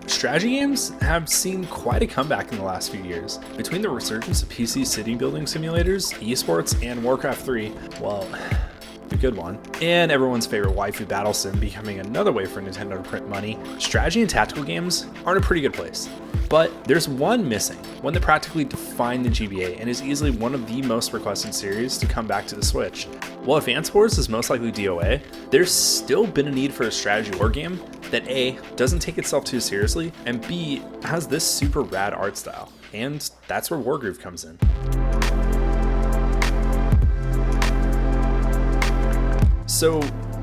Strategy games have seen quite a comeback in the last few years. Between the resurgence of PC city building simulators, esports, and Warcraft 3, well, a good one, and everyone's favorite waifu battle sim becoming another way for Nintendo to print money, strategy and tactical games are in a pretty good place. But there's one missing, one that practically defined the GBA and is easily one of the most requested series to come back to the Switch. While Advance Wars is most likely DOA, there's still been a need for a strategy war game that A, doesn't take itself too seriously, and B, has this super rad art style. And that's where Wargroove comes in. So,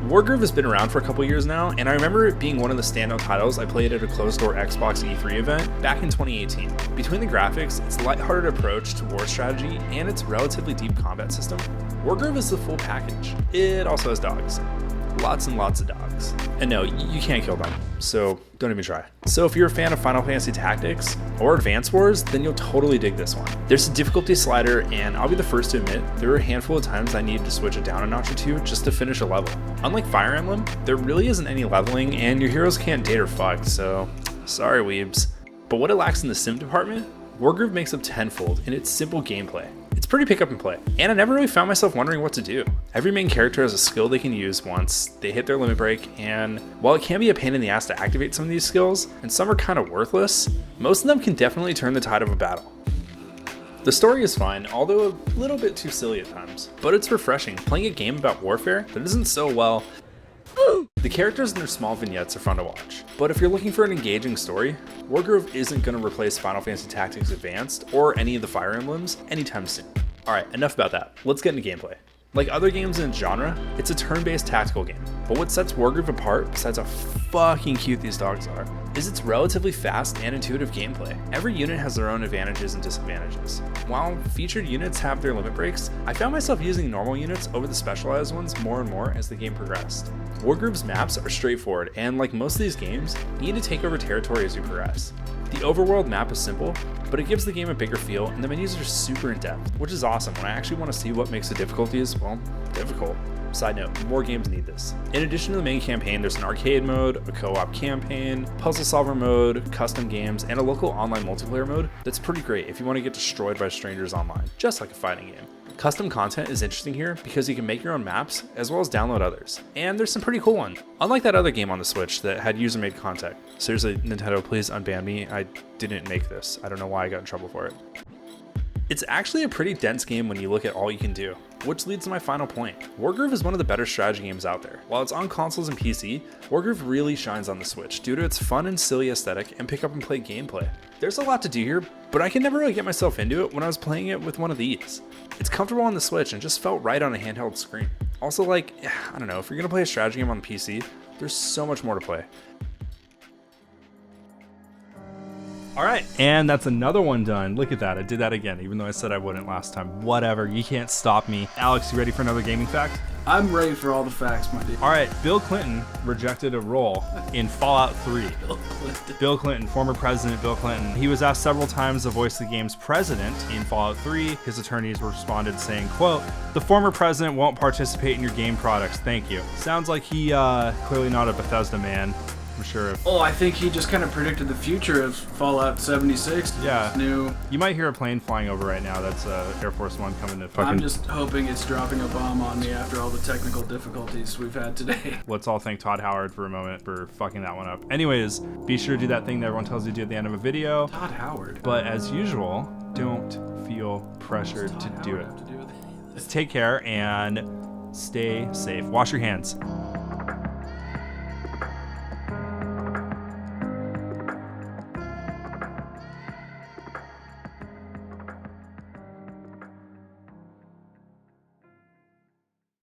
Wargroove has been around for a couple years now, and I remember it being one of the standout titles I played at a closed-door Xbox E3 event back in 2018. Between the graphics, its lighthearted approach to war strategy, and its relatively deep combat system, Wargroove is the full package. It also has dogs. Lots and lots of dogs. And no, you can't kill them, so don't even try. So if you're a fan of Final Fantasy Tactics or Advance Wars, then you'll totally dig this one. There's a difficulty slider, and I'll be the first to admit, there were a handful of times I needed to switch it down a notch or two just to finish a level. Unlike Fire Emblem, there really isn't any leveling, and your heroes can't date or fuck, so sorry weebs. But what it lacks in the sim department, Wargroove makes up tenfold in its simple gameplay. It's pretty pick up and play, and I never really found myself wondering what to do. Every main character has a skill they can use once they hit their limit break, and while it can be a pain in the ass to activate some of these skills, and some are kind of worthless, most of them can definitely turn the tide of a battle. The story is fine, although a little bit too silly at times, but it's refreshing playing a game about warfare that isn't so well. The characters and their small vignettes are fun to watch, but if you're looking for an engaging story, Wargroove isn't going to replace Final Fantasy Tactics Advanced or any of the Fire Emblems anytime soon. Alright, enough about that. Let's get into gameplay. Like other games in its genre, it's a turn-based tactical game, but what sets Wargroove apart, besides how fucking cute these dogs are, is its relatively fast and intuitive gameplay. Every unit has their own advantages and disadvantages. While featured units have their limit breaks, I found myself using normal units over the specialized ones more and more as the game progressed. Wargroove's maps are straightforward, and like most of these games, you need to take over territory as you progress. The overworld map is simple, but it gives the game a bigger feel, and the menus are super in-depth, which is awesome when I actually want to see what makes the difficulties, well, difficult. Side note, more games need this. In addition to the main campaign, there's an arcade mode, a co-op campaign, puzzle solver mode, custom games, and a local online multiplayer mode that's pretty great if you want to get destroyed by strangers online, just like a fighting game. Custom content is interesting here because you can make your own maps as well as download others, and there's some pretty cool ones. Unlike that other game on the Switch that had user-made content. Seriously, Nintendo, please unban me. I didn't make this. I don't know why I got in trouble for it. It's actually a pretty dense game when you look at all you can do, which leads to my final point. Wargroove is one of the better strategy games out there. While it's on consoles and PC, Wargroove really shines on the Switch due to its fun and silly aesthetic and pick up and play gameplay. There's a lot to do here, but I could never really get myself into it when I was playing it with one of these. It's comfortable on the Switch and just felt right on a handheld screen. Also, like, I don't know, if you're gonna play a strategy game on the PC, there's so much more to play. All right, and that's another one done. Look at that, I did that again, even though I said I wouldn't last time. Whatever, you can't stop me. Alex, you ready for another gaming fact? I'm ready for all the facts, my dude. All right, Bill Clinton rejected a role in Fallout 3. Bill Clinton, former president Bill Clinton. He was asked several times to voice the game's president in Fallout 3. His attorneys responded saying, quote, "The former president won't participate in your game products, thank you." Sounds like he clearly not a Bethesda man. I'm sure if... Oh, I think he just kind of predicted the future of Fallout 76. Yeah. New... You might hear a plane flying over right now. That's Air Force One coming to fucking... I'm just hoping it's dropping a bomb on me after all the technical difficulties we've had today. Let's all thank Todd Howard for a moment for fucking that one up. Anyways, be sure to do that thing that everyone tells you to do at the end of a video. Todd Howard. But as usual, don't feel pressured to do it. Take care and stay safe. Wash your hands.